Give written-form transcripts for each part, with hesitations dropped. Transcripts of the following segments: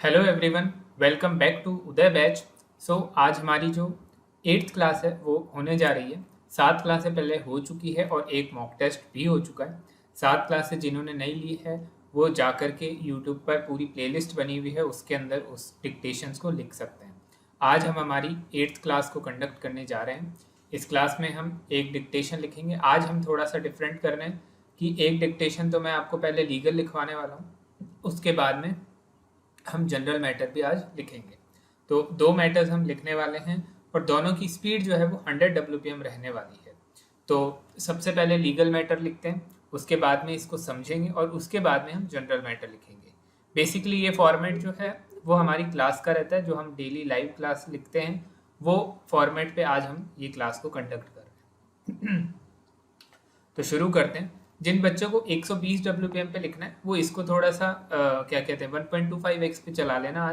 Hello everyone, welcome back to Uday batch. आज हमारी जो 8th क्लास है वो होने जा रही है। 7 क्लासें पहले हो चुकी है और एक मॉक टेस्ट भी हो चुका है। 7 क्लासें जिन्होंने नहीं ली है वो जा कर के यूट्यूब पर पूरी प्लेलिस्ट बनी हुई है, उसके अंदर उस डिक्टेशंस को लिख सकते हैं। आज हम हमारी 8th क्लास को कंडक्ट करने जा रहे हैं। इस क्लास में हम एक डिक्टेशन लिखेंगे। आज हम थोड़ा सा डिफरेंट कर रहे हैं कि एक डिक्टेशन तो मैं आपको पहले लीगल लिखवाने वाला हूँ, उसके बाद में हम जनरल मैटर भी आज लिखेंगे। तो दो मैटर्स हम लिखने वाले हैं और दोनों की स्पीड जो है वो 100 WPM रहने वाली है। तो सबसे पहले लीगल मैटर लिखते हैं, उसके बाद में इसको समझेंगे और उसके बाद में हम जनरल मैटर लिखेंगे। बेसिकली ये फॉर्मेट जो है वो हमारी क्लास का रहता है, जो हम डेली लाइव क्लास लिखते हैं वो फॉर्मेट पे आज हम ये क्लास को कंडक्ट कर रहे हैं। तो शुरू करते हैं। जिन बच्चों को 120 WPM पे लिखना है वो इसको थोड़ा सा क्या कहते हैं 1.25x पे चला लेना।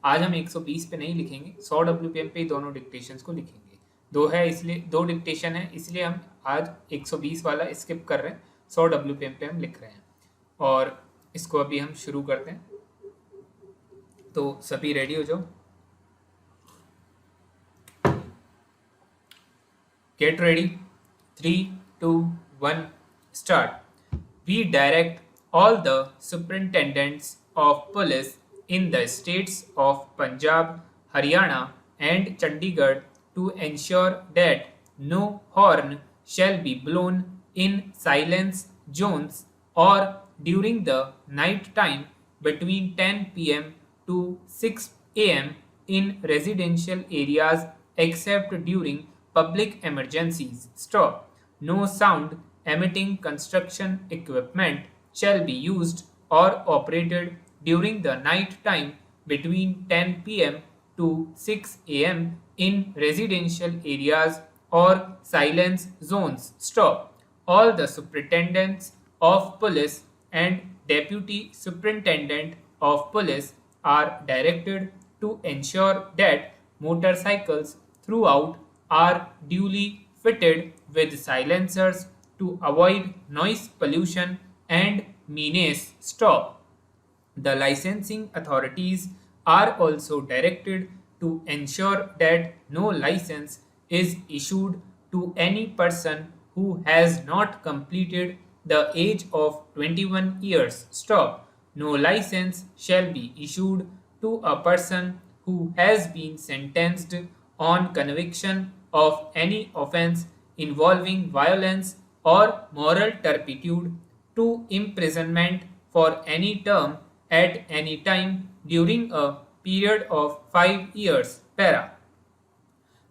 आज हम 120 पे नहीं लिखेंगे, 100 WPM पे ही दोनों डिक्टेशंस को लिखेंगे। दो है इसलिए दो डिक्टेशन है, इसलिए हम आज 120 वाला स्किप कर रहे हैं, 100 WPM पे हम लिख रहे हैं। और इसको अभी हम शुरू करते हैं। तो सभी रेडी हो जाओ, get ready. 3, 2, 1, start. We direct all the superintendents of police in the states of Punjab, Haryana, and Chandigarh to ensure that no horn shall be blown in silence zones or during the night time between 10 p.m. to 6 a.m. in residential areas except during public emergencies. Stop. No sound emitting construction equipment shall be used or operated during the night time between 10 p.m. to 6 a.m. in residential areas or silence zones. Stop. All the superintendents of police and deputy superintendent of police are directed to ensure that motorcycles throughout are duly fitted with silencers to avoid noise pollution and menace. Stop. The licensing authorities are also directed to ensure that no license is issued to any person who has not completed the age of 21 years. Stop. No license shall be issued to a person who has been sentenced on conviction of any offense involving violence or moral turpitude to imprisonment for any term at any time during a period of 5 years. Para.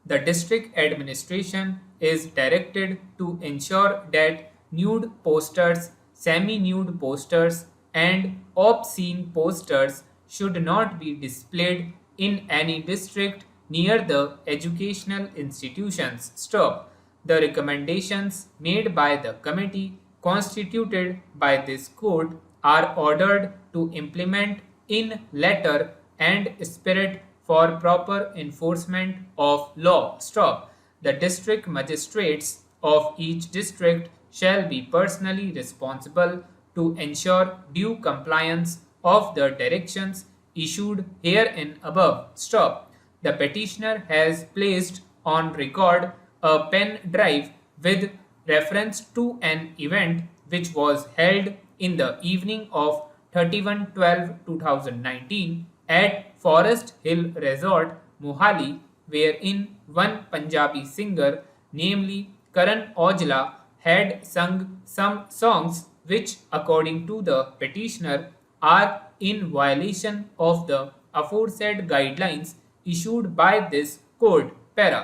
The district administration is directed to ensure that nude posters, semi-nude posters, and obscene posters should not be displayed in any district near the educational institutions. Stop. The recommendations made by the committee constituted by this court are ordered to implement in letter and spirit for proper enforcement of law. Stop. The district magistrates of each district shall be personally responsible to ensure due compliance of the directions issued herein above. Stop. The petitioner has placed on record a pen drive with reference to an event which was held in the evening of 31/12/2019 at Forest Hill Resort, Mohali, wherein one Punjabi singer, namely Karan Aujla, had sung some songs which, according to the petitioner, are in violation of the aforesaid guidelines issued by this court. Para.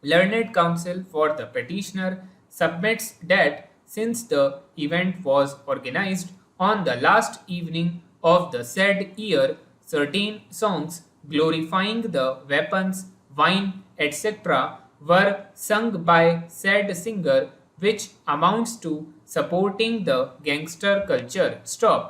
Learned counsel for the petitioner submits that since the event was organized on the last evening of the said year, certain songs glorifying the weapons, wine, etc., were sung by said singer, which amounts to supporting the gangster culture. Stop.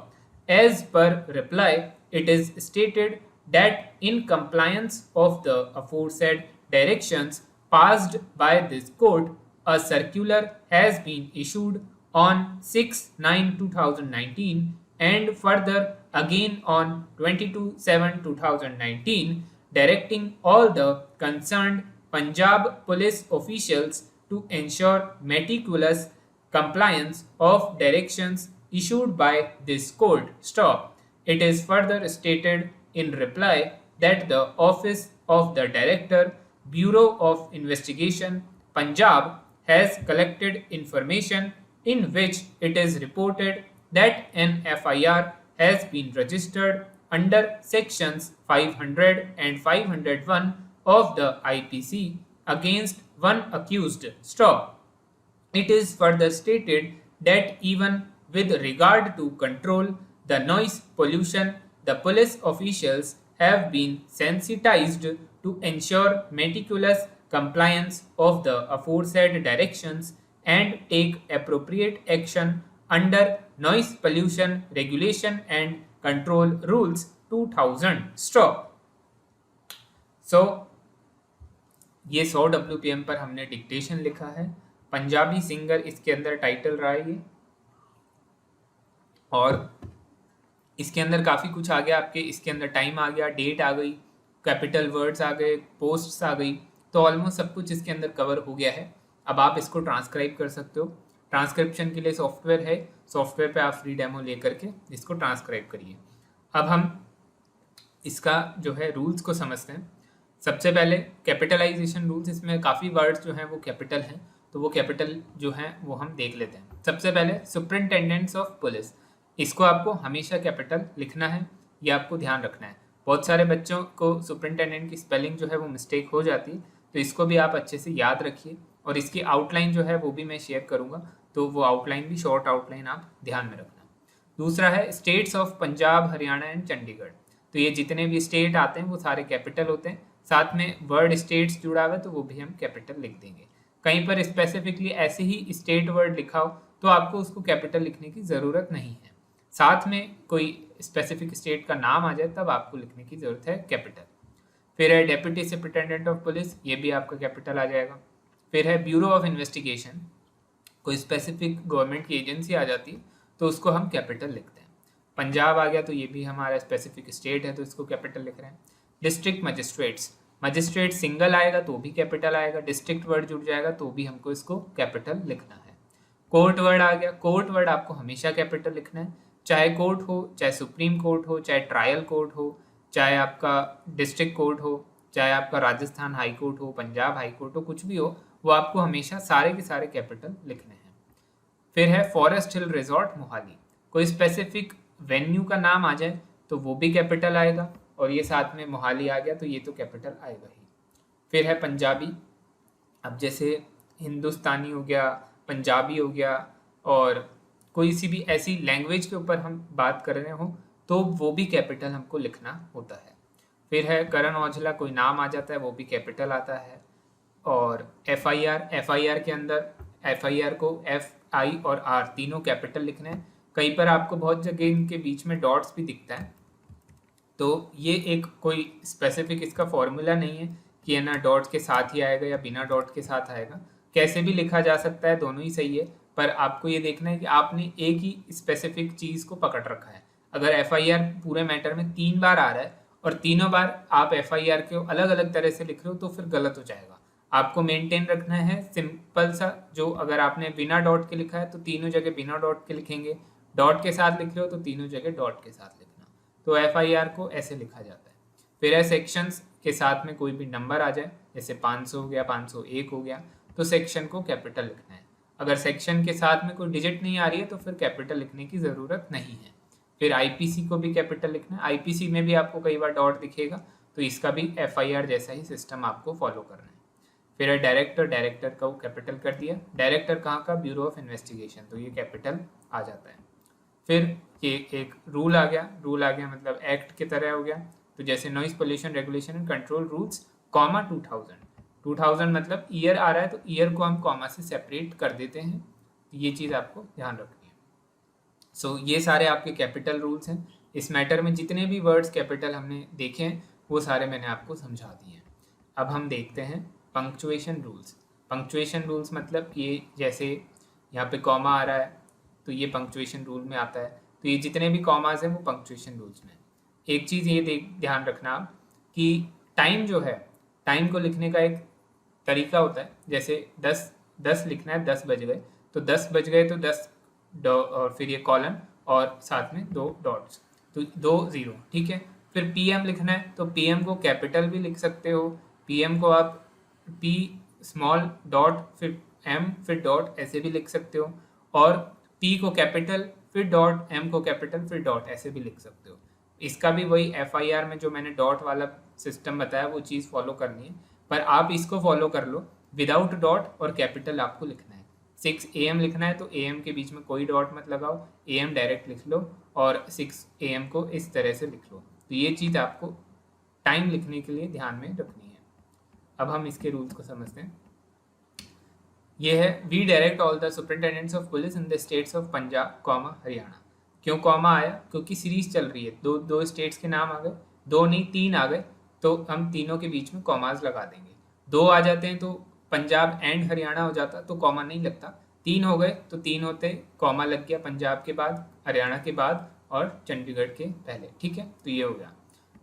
As per reply, it is stated that in compliance of the aforesaid directions passed by this court, a circular has been issued on 6/9/2019 and further again on 22/7/2019 directing all the concerned Punjab police officials to ensure meticulous compliance of directions issued by this court. Stop. It is further stated in reply that the Office of the Director, Bureau of Investigation, Punjab, has collected information in which it is reported that an FIR has been registered under sections 500 and 501 of the IPC against one accused. Stop. It is further stated that even with regard to control the noise pollution, the police officials have been sensitized to ensure meticulous compliance of the aforesaid directions and take appropriate action under Noise Pollution Regulation and Control Rules 2000. Stop. So, ये 100 WPM पर हमने dictation लिखा है. Punjabi singer इसके अंदर title रहा है ये, और इसके अंदर काफ़ी कुछ आ गया आपके. इसके अंदर टाइम आ गया, डेट आ गई, कैपिटल वर्ड्स आ गए, पोस्ट्स आ गई, तो ऑलमोस्ट सब कुछ इसके अंदर कवर हो गया है. अब आप इसको ट्रांसक्राइब कर सकते हो. ट्रांसक्रिप्शन के लिए सॉफ्टवेयर है, सॉफ्टवेयर पे आप फ्री डेमो ले करके इसको ट्रांसक्राइब करिए. अब हम इसका जो है रूल्स को समझते हैं. सबसे पहले कैपिटलाइजेशन रूल्स, इसमें काफ़ी वर्ड्स जो हैं वो कैपिटल हैं, तो वो कैपिटल जो हैं वो हम देख लेते हैं. सबसे पहले सुपरिंटेंडेंट्स ऑफ पुलिस, इसको आपको हमेशा कैपिटल लिखना है, ये आपको ध्यान रखना है. बहुत सारे बच्चों को सुपरिंटेंडेंट की स्पेलिंग जो है वो मिस्टेक हो जाती है, तो इसको भी आप अच्छे से याद रखिए. और इसकी आउटलाइन जो है वो भी मैं शेयर करूँगा, तो वो आउटलाइन भी, शॉर्ट आउटलाइन आप ध्यान में रखना. दूसरा है states of Punjab, Haryana and Chandigarh. तो ये जितने भी स्टेट आते हैं वो सारे कैपिटल होते हैं. साथ में वर्ड स्टेट्स जुड़ा हुआ है तो वो भी हम कैपिटल लिख देंगे. कहीं पर स्पेसिफिकली ऐसे ही स्टेट वर्ड लिखा हो तो आपको उसको कैपिटल लिखने की ज़रूरत नहीं है. साथ में कोई स्पेसिफिक स्टेट का नाम आ जाए तब आपको लिखने की ज़रूरत है कैपिटल. फिर है डेप्यूटी सुपरिटेंडेंट ऑफ पुलिस, ये भी आपका कैपिटल आ जाएगा. फिर है ब्यूरो ऑफ इन्वेस्टिगेशन, कोई स्पेसिफिक गवर्नमेंट की एजेंसी आ जाती है तो उसको हम कैपिटल लिखते हैं. पंजाब आ गया तो ये भी हमारा स्पेसिफिक स्टेट है तो इसको कैपिटल लिख रहे हैं. डिस्ट्रिक्ट मजिस्ट्रेट्स, मजिस्ट्रेट सिंगल आएगा तो भी कैपिटल आएगा, डिस्ट्रिक्ट वर्ड जुड़ जाएगा तो भी हमको इसको कैपिटल लिखना है. कोर्ट वर्ड आ गया, कोर्ट वर्ड आपको हमेशा कैपिटल लिखना है, चाहे कोर्ट हो, चाहे सुप्रीम कोर्ट हो, चाहे ट्रायल कोर्ट हो, चाहे आपका डिस्ट्रिक्ट कोर्ट हो, चाहे आपका राजस्थान हाई कोर्ट हो, पंजाब हाई कोर्ट हो, कुछ भी हो, वो आपको हमेशा सारे के सारे कैपिटल लिखने हैं. फिर है फॉरेस्ट हिल रिजॉर्ट मोहाली, कोई स्पेसिफिक वेन्यू का नाम आ जाए तो वो भी कैपिटल आएगा, और ये साथ में मोहाली आ गया तो ये तो कैपिटल आएगा ही. फिर है पंजाबी, अब जैसे हिंदुस्तानी हो गया, पंजाबी हो गया, और कोई सी भी ऐसी लैंग्वेज के ऊपर हम बात कर रहे हो तो वो भी कैपिटल हमको लिखना होता है. फिर है करण औजला, कोई नाम आ जाता है वो भी कैपिटल आता है. और FIR के अंदर FIR को FI और R तीनों कैपिटल लिखने हैं. कहीं पर आपको बहुत जगह इनके बीच में डॉट्स भी दिखता है, तो ये एक कोई स्पेसिफिक इसका फॉर्मूला नहीं है कि है ना डॉट्स के साथ ही आएगा या बिना डॉट के साथ आएगा, कैसे भी लिखा जा सकता है, दोनों ही सही है. पर आपको ये देखना है कि आपने एक ही स्पेसिफिक चीज़ को पकड़ रखा है. अगर FIR पूरे मैटर में 3 बार आ रहा है और तीनों बार आप FIR को अलग अलग तरह से लिख रहे हो तो फिर गलत हो जाएगा. आपको मेंटेन रखना है सिंपल सा, जो अगर आपने बिना डॉट के लिखा है तो तीनों जगह बिना डॉट के लिखेंगे, डॉट के साथ लिख रहे हो तो तीनों जगह डॉट के साथ लिखना. तो FIR को ऐसे लिखा जाता है. फिर है सेक्शंस के साथ में कोई भी नंबर आ जाए, जैसे 500 हो गया, 501 हो गया, तो सेक्शन को कैपिटल लिखना है. अगर सेक्शन के साथ में कोई डिजिट नहीं आ रही है तो फिर कैपिटल लिखने की ज़रूरत नहीं है. फिर IPC को भी कैपिटल लिखना है. IPC में भी आपको कई बार डॉट दिखेगा, तो इसका भी FIR जैसा ही सिस्टम आपको फॉलो करना है. फिर है डायरेक्टर, डायरेक्टर को कैपिटल कर दिया. डायरेक्टर कहाँ का? ब्यूरो ऑफ इन्वेस्टिगेशन, तो ये कैपिटल आ जाता है. फिर ये एक रूल आ गया, रूल आ गया मतलब एक्ट की तरह हो गया. तो जैसे noise pollution regulation and control rules, comma 2000 मतलब ईयर आ रहा है तो ईयर को हम कॉमा से सेपरेट कर देते हैं. ये चीज़ आपको ध्यान रखनी है. सो ये सारे आपके कैपिटल रूल्स हैं. इस मैटर में जितने भी वर्ड्स कैपिटल हमने देखे हैं वो सारे मैंने आपको समझा दिए हैं. अब हम देखते हैं पंक्चुएशन रूल्स. पंक्चुएशन रूल्स मतलब ये जैसे यहाँ पे कॉमा आ रहा है तो ये पंक्चुएशन रूल में आता है. तो तो ये जितने भी कॉमाज हैं वो पंक्चुएशन रूल्स में। एक चीज़ ये ध्यान रखना आप कि टाइम जो है, टाइम को लिखने का एक तरीका होता है। जैसे 10 लिखना है, 10 बज गए, तो 10 बज गए तो 10 और फिर ये कॉलन और साथ में 2 डॉट्स, तो 2 0, ठीक है। फिर पीएम लिखना है तो पीएम को कैपिटल भी लिख सकते हो, पीएम को आप पी स्मॉल डॉट फिर एम फिर डॉट ऐसे भी लिख सकते हो, और पी को कैपिटल फिर डॉट, एम को कैपिटल फिर डॉट ऐसे भी लिख सकते हो। इसका भी वही एफआईआर में जो मैंने डॉट वाला सिस्टम बताया वो चीज़ फॉलो करनी है, पर आप इसको फॉलो कर लो विदाउट डॉट और कैपिटल आपको लिखना है। 6 AM लिखना है तो AM के बीच में कोई डॉट मत लगाओ, AM डायरेक्ट लिख लो और 6 AM को इस तरह से लिख लो। तो ये चीज़ आपको टाइम लिखने के लिए ध्यान में रखनी है। अब हम इसके रूल्स को समझते हैं। ये है we direct all the superintendents of police in the states of Punjab comma Haryana. क्यों कॉमा आया? क्योंकि सीरीज चल रही है, दो स्टेट्स के नाम आ गए, 2 नहीं 3 आ गए, तो हम तीनों के बीच में कॉमाज लगा देंगे। 2 आ जाते हैं तो पंजाब एंड हरियाणा हो जाता तो कॉमा नहीं लगता। 3 हो गए तो 3 होते कॉमा लग गया, पंजाब के बाद, हरियाणा के बाद और चंडीगढ़ के पहले, ठीक है। तो ये हो गया।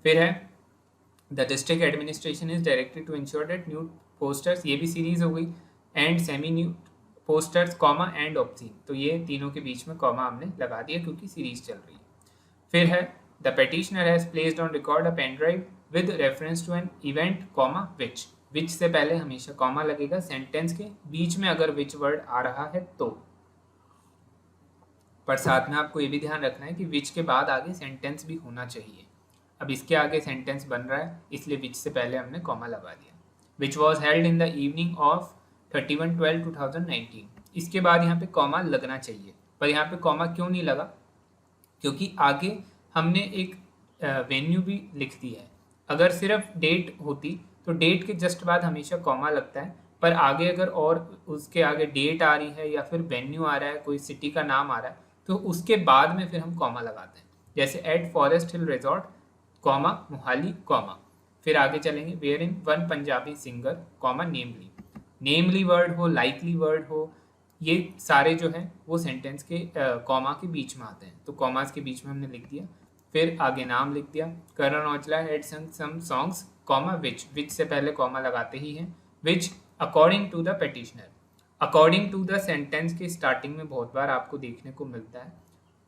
फिर है the district administration is directed to ensure that new posters, ये भी सीरीज हो गई, and semi new posters comma and obscene, तो ये तीनों के बीच में कॉमा हमने लगा दिया क्योंकि सीरीज चल रही है। फिर है the petitioner has placed on record a pen drive with reference to an event comma which से पहले हमेशा कॉमा लगेगा सेंटेंस के बीच में अगर विच वर्ड आ रहा है तो। पर साथ में आपको ये भी ध्यान रखना है कि विच के बाद आगे सेंटेंस भी होना चाहिए। अब इसके आगे सेंटेंस बन रहा है इसलिए विच से पहले हमने कॉमा लगा दिया। Which was held in the evening of 31/12/2019, इसके बाद यहाँ पे कॉमा लगना चाहिए, पर यहाँ पे कॉमा क्यों नहीं लगा? क्योंकि आगे हमने एक वेन्यू भी लिख दी है। अगर सिर्फ डेट होती तो डेट के जस्ट बाद हमेशा कॉमा लगता है, पर आगे अगर और उसके आगे डेट आ रही है या फिर वेन्यू आ रहा है, कोई सिटी का नाम आ रहा है, तो उसके बाद में फिर हम कॉमा लगाते हैं। जैसे at forest hill resort comma Mohali comma, फिर आगे चलेंगे where in one Punjabi singer comma namely word हो, लाइकली वर्ड हो, ये सारे जो हैं वो सेंटेंस के कॉमा के बीच में आते हैं, तो कॉमास के बीच में हमने लिख दिया। फिर आगे नाम लिख दिया, करण औजला हैड संग सम सॉन्ग्स कॉमा विच से पहले कॉमा लगाते ही हैं, which according to the petitioner. According to the sentence के स्टार्टिंग में बहुत बार आपको देखने को मिलता है,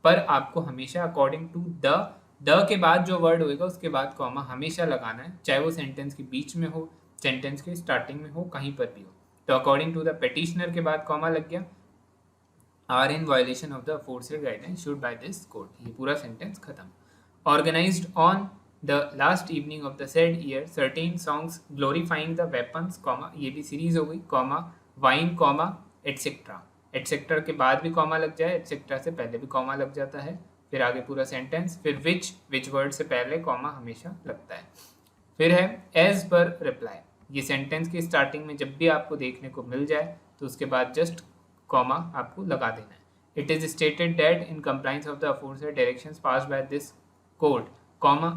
पर आपको हमेशा अकॉर्डिंग टू द के बाद जो वर्ड होएगा उसके बाद कॉमा हमेशा लगाना है, चाहे वो सेंटेंस के बीच में हो, सेंटेंस के स्टार्टिंग में हो, कहीं पर भी हो। तो अकॉर्डिंग टू द पेटिशनर के बाद कॉमा लग गया, are in violation of the aforesaid guideline issued by this court, ये पूरा सेंटेंस खत्म। Organized on the last evening of the said year certain songs glorifying the weapons comma, ये भी series हो गई, comma wine comma etcetera, etcetera के बाद भी कॉमा लग जाए, एटसेट्रा से पहले भी कॉमा लग जाता है, फिर आगे पूरा सेंटेंस, फिर विच वर्ड से पहले कॉमा हमेशा लगता है। फिर है एज पर रिप्लाई, ये सेंटेंस की स्टार्टिंग में जब भी आपको देखने को मिल जाए तो उसके बाद जस्ट कॉमा आपको लगा देना है। It is stated that in compliance of the aforesaid directions passed by this court comma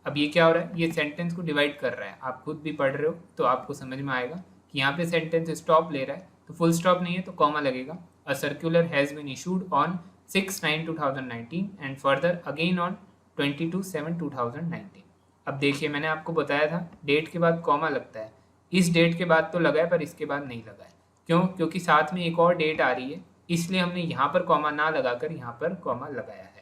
अब ये क्या हो रहा है, ये सेंटेंस को डिवाइड कर रहा है, आप खुद भी पढ़ रहे हो तो आपको समझ में आएगा कि यहाँ पे सेंटेंस स्टॉप ले रहा है तो फुल स्टॉप नहीं है तो कॉमा लगेगा। A circular has been issued on 6/9/2019 and further again on 22/7/2019। अब देखिए मैंने आपको बताया था डेट के बाद कॉमा लगता है, इस डेट के बाद तो लगा है पर इसके बाद नहीं लगा है। क्यों? क्योंकि साथ में एक और डेट आ रही है, इसलिए हमने यहाँ पर कॉमा ना लगाकर यहाँ पर कॉमा लगाया है।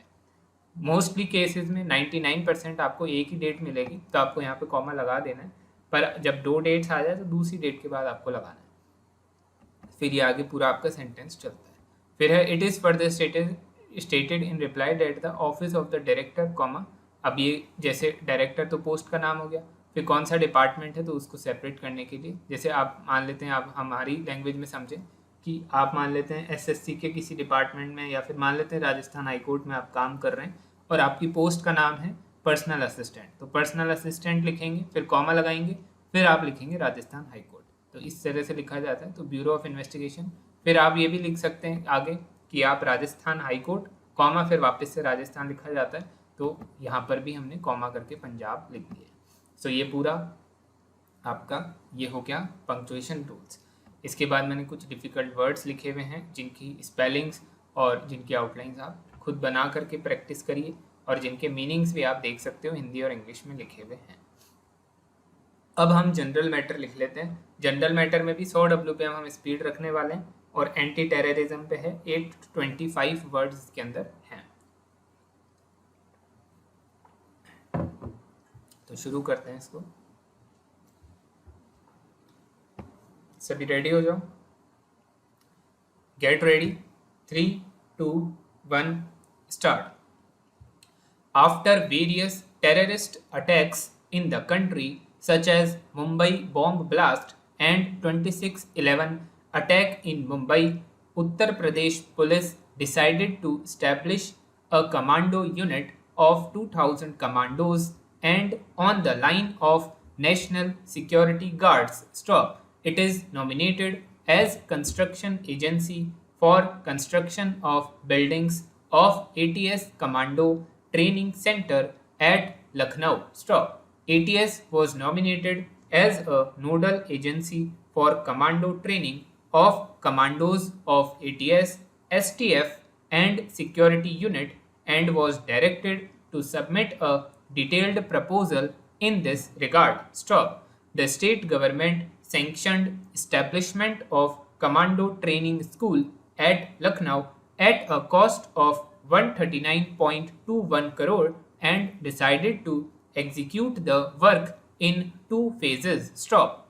मोस्टली केसेस में 99% आपको एक ही डेट मिलेगी तो आपको यहाँ पे कॉमा लगा देना है, पर जब 2 डेट्स आ जाए तो दूसरी डेट के बाद आपको लगाना है, फिर ये आगे पूरा आपका सेंटेंस चलता है। फिर है it is further stated in reply date the office of the director comma, अब ये जैसे डायरेक्टर तो पोस्ट का नाम हो गया, फिर कौन सा डिपार्टमेंट है तो उसको सेपरेट करने के लिए, जैसे आप मान लेते हैं, आप हमारी लैंग्वेज में समझें कि आप मान लेते हैं एसएससी के किसी डिपार्टमेंट में, या फिर मान लेते हैं राजस्थान हाईकोर्ट में आप काम कर रहे हैं और आपकी पोस्ट का नाम है पर्सनल असिस्टेंट, तो पर्सनल असिस्टेंट लिखेंगे, फिर कॉमा लगाएंगे, फिर आप लिखेंगे राजस्थान हाईकोर्ट, तो इस तरह से लिखा जाता है। तो ब्यूरो ऑफ इन्वेस्टिगेशन, फिर आप ये भी लिख सकते हैं आगे कि आप राजस्थान हाईकोर्ट कॉमा फिर वापस से राजस्थान लिखा जाता है, तो यहाँ पर भी हमने कॉमा करके पंजाब लिख दिया। सो ये पूरा आपका ये हो गया पंक्चुएशन रूल्स। इसके बाद मैंने कुछ डिफ़िकल्ट वर्ड्स लिखे हुए हैं जिनकी स्पेलिंग्स और जिनकी आउटलाइंस आप खुद बना करके प्रैक्टिस करिए और जिनके मीनिंग्स भी आप देख सकते हो हिंदी और इंग्लिश में लिखे हुए हैं। अब हम जनरल मैटर लिख लेते हैं। जनरल मैटर में भी 100 WPM हम स्पीड रखने वाले हैं और एंटी टेररिज्म पे है 825 वर्ड्स के अंदर हैं। तो शुरू करते हैं इसको। सभी रेडी हो जाओ। Get ready. 3, 2, 1 start. After various terrorist attacks in the country such as Mumbai bomb blast and 26/11 attack in Mumbai, Uttar Pradesh police decided to establish a commando unit of 2000 commandos and on the line of National Security Guards. Stop. It is nominated as construction agency for construction of buildings of ATS Commando Training Center at Lucknow. Stop. ATS was nominated as a nodal agency for commando training of commandos of ATS, STF, and security unit and was directed to submit a detailed proposal in this regard. Stop. The state government sanctioned establishment of commando training school at Lucknow at a cost of 139.21 crore and decided to execute the work in 2 phases. Stop.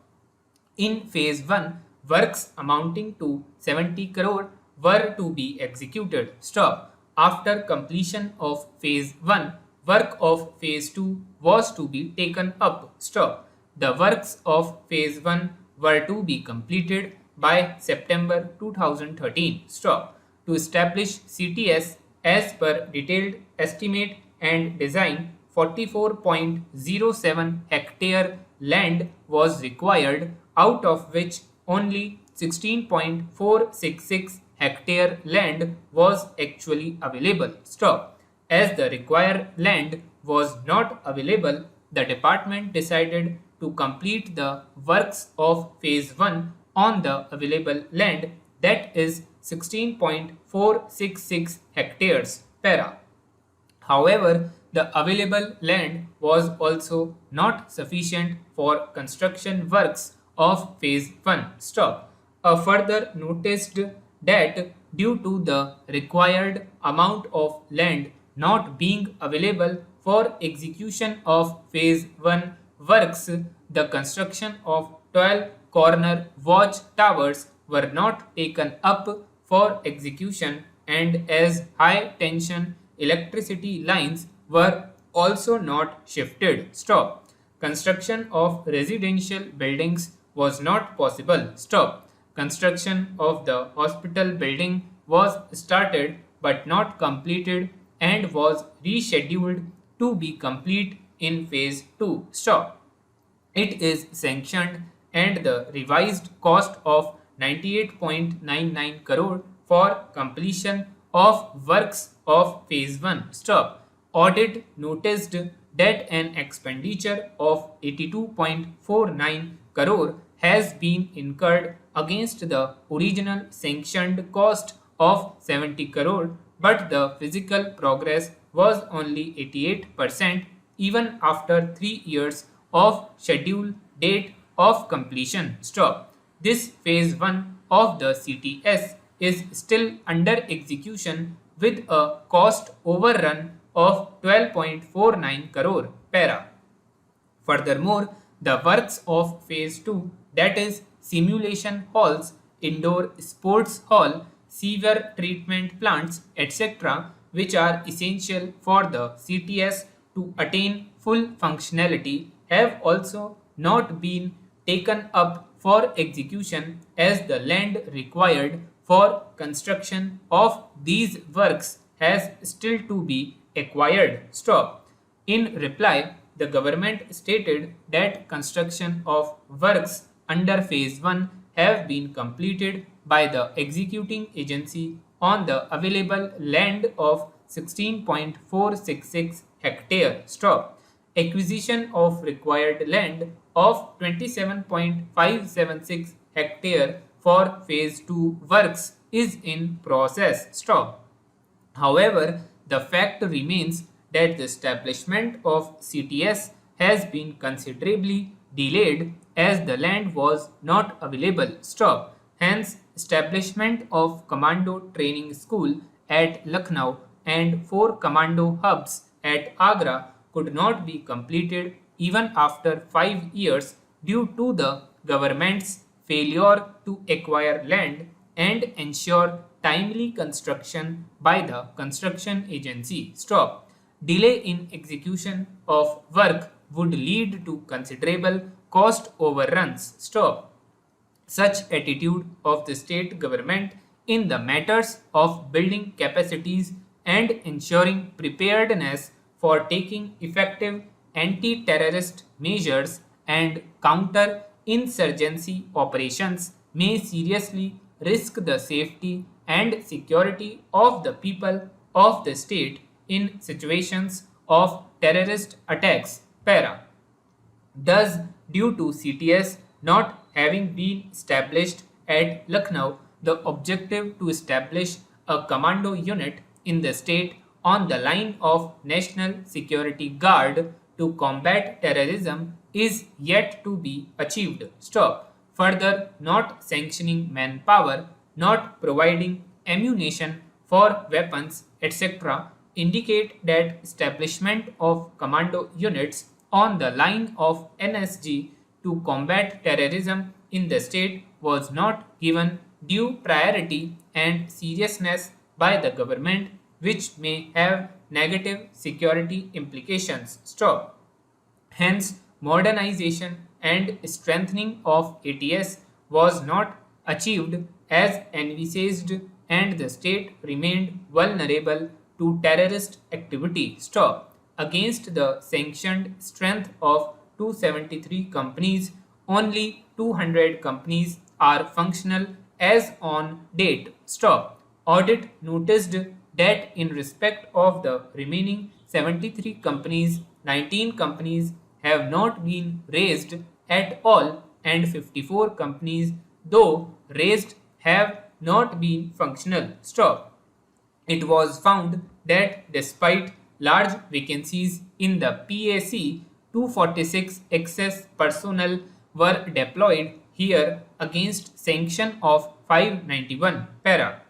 In phase 1, works amounting to 70 crore were to be executed. Stop. After completion of phase 1, work of phase 2 was to be taken up. Stop. The works of phase 1 were to be completed by September 2013. Stop. To establish CTS as per detailed estimate and design, 44.07 hectare land was required, out of which only 16.466 hectare land was actually available. Stop. As the required land was not available, the department decided to complete the works of phase 1 on the available land, that is 16.466 hectares. Para. However, the available land was also not sufficient for construction works of phase 1. Stop. A further noticed that due to the required amount of land not being available for execution of phase 1 works, the construction of 12 corner watch towers were not taken up for execution, and as high tension electricity lines were also not shifted. Stop. Construction of residential buildings was not possible. Stop. Construction of the hospital building was started but not completed and was rescheduled to be complete in phase 2. Stop. It is sanctioned and the revised cost of 98.99 crore for completion of works of phase 1. Stop. Audit noticed that an expenditure of 82.49 crore has been incurred against the original sanctioned cost of 70 crore, but the physical progress was only 88% even after 3 years of schedule date of completion. Stop. This phase 1 of the CTS is still under execution with a cost overrun of 12.49 crore. Para. Furthermore, the works of phase 2, that is simulation halls, indoor sports hall, sewer treatment plants, etc., which are essential for the CTS to attain full functionality, have also not been taken up for execution, as the land required for construction of these works has still to be acquired. Stop. In reply, the government stated that construction of works under phase 1 have been completed by the executing agency on the available land of 16.466 hectare. Stop. Acquisition of required land of 27.576 hectare for phase 2 works is in process. Stop. However, the fact remains that the establishment of CTS has been considerably delayed as the land was not available. Stop. Hence, establishment of Commando Training School at Lucknow and 4 commando hubs at Agra could not be completed even after 5 years due to the government's failure to acquire land and ensure timely construction by the construction agency. Stop. Delay in execution of work would lead to considerable cost overruns. Stop. Such attitude of the state government in the matters of building capacities and ensuring preparedness for taking effective anti-terrorist measures and counter-insurgency operations may seriously risk the safety and security of the people of the state in situations of terrorist attacks. Para. Thus, due to CTS not having been established at Lucknow, the objective to establish a commando unit in the state on the line of National Security Guard to combat terrorism is yet to be achieved. Stop. Further, not sanctioning manpower, not providing ammunition for weapons, etc., indicate that establishment of commando units on the line of NSG to combat terrorism in the state was not given due priority and seriousness by the government, which may have negative security implications. Stop. Hence, modernization and strengthening of ATS was not achieved as envisaged, and the state remained vulnerable to terrorist activity. Stop. Against the sanctioned strength of 273 companies, only 200 companies are functional as on date. Stop. Audit noticed that in respect of the remaining 73 companies, 19 companies have not been raised at all and 54 companies, though raised, have not been functional. Stop. It was found that despite large vacancies in the PAC, 246 excess personnel were deployed here against sanction of 591. Para.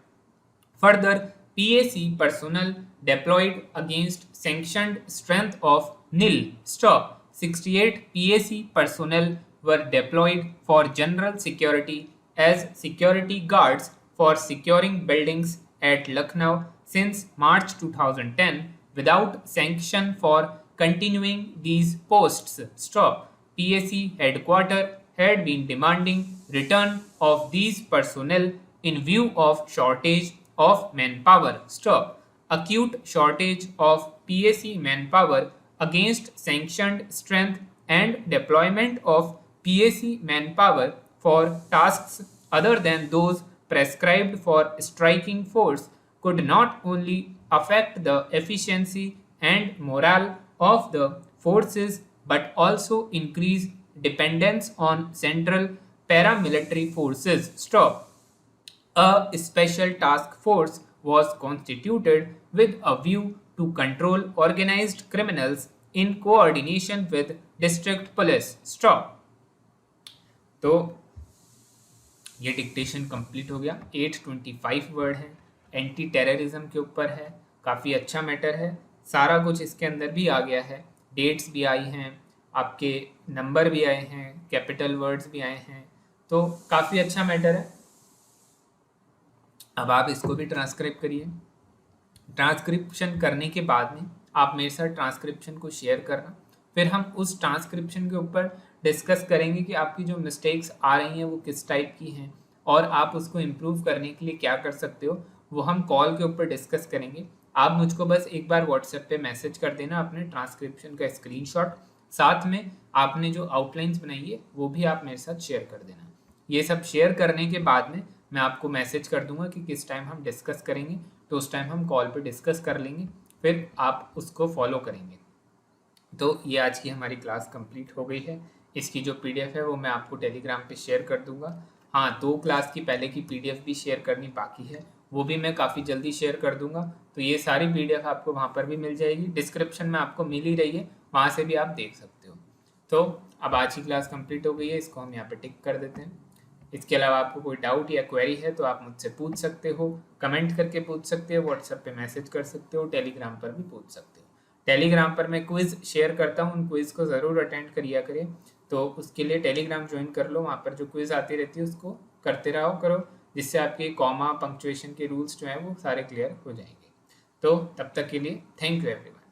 Further, PAC personnel deployed against sanctioned strength of nil. Stop. 68 PAC personnel were deployed for general security as security guards for securing buildings at Lucknow since March 2010 without sanction for continuing these posts. Stop. PAC headquarters had been demanding return of these personnel in view of shortage of manpower. Stop. Acute shortage of PAC manpower against sanctioned strength and deployment of PAC manpower for tasks other than those prescribed for striking force could not only affect the efficiency and morale of the forces but also increase dependence on central paramilitary forces. Stop. A special task force was constituted with a view to control organized criminals in coordination with district police. Stop. तो ये dictation complete हो गया. 825 word है, anti terrorism के ऊपर है, काफ़ी अच्छा मैटर है, सारा कुछ इसके अंदर भी आ गया है, डेट्स भी आई हैं, आपके नंबर भी आए हैं, कैपिटल वर्ड्स भी आए हैं, तो काफ़ी अच्छा मैटर है. अब आप इसको भी ट्रांसक्राइब करिए. ट्रांसक्रिप्शन करने के बाद में आप मेरे साथ ट्रांसक्रिप्शन को शेयर करना, फिर हम उस ट्रांसक्रिप्शन के ऊपर डिस्कस करेंगे कि आपकी जो मिस्टेक्स आ रही हैं वो किस टाइप की हैं और आप उसको इम्प्रूव करने के लिए क्या कर सकते हो, वो हम कॉल के ऊपर डिस्कस करेंगे. आप मुझको बस एक बार व्हाट्सएप पे मैसेज कर देना अपने ट्रांसक्रिप्शन का स्क्रीनशॉट, साथ में आपने जो आउटलाइंस बनाई है वो भी आप मेरे साथ शेयर कर देना. ये सब शेयर करने के बाद में मैं आपको मैसेज कर दूंगा कि किस टाइम हम डिस्कस करेंगे, तो उस टाइम हम कॉल पे डिस्कस कर लेंगे, फिर आप उसको फॉलो करेंगे. तो ये आज की हमारी क्लास कंप्लीट हो गई है. इसकी जो पीडीएफ है वो मैं आपको टेलीग्राम पे शेयर कर दूंगा. हाँ, 2 क्लास की पहले की पीडीएफ भी शेयर करनी बाकी है, वो भी मैं काफ़ी जल्दी शेयर कर दूंगा। तो ये सारी PDF आपको वहाँ पर भी मिल जाएगी, डिस्क्रिप्शन में आपको मिल ही रही है, वहाँ से भी आप देख सकते हो। तो अब आज की क्लास कंप्लीट हो गई है, इसको हम यहाँ पे टिक कर देते हैं। इसके अलावा आपको कोई डाउट या क्वेरी है तो आप मुझसे पूछ सकते हो, कमेंट करके पूछ सकते हो, व्हाट्सएप पे मैसेज कर सकते हो, टेलीग्राम पर भी पूछ सकते हो। टेलीग्राम पर मैं क्विज़ शेयर करता हूँ, उन क्विज़ को ज़रूर अटेंड करिया करें। तो उसके लिए टेलीग्राम ज्वाइन कर लो, वहाँ पर जो क्विज़ आती रहती है उसको करते रहो करो, जिससे आपके कॉमा पंक्चुएशन के रूल्स जो हैं वो सारे क्लियर हो जाएंगे। तो तब तक के लिए थैंक यू एवरीवन।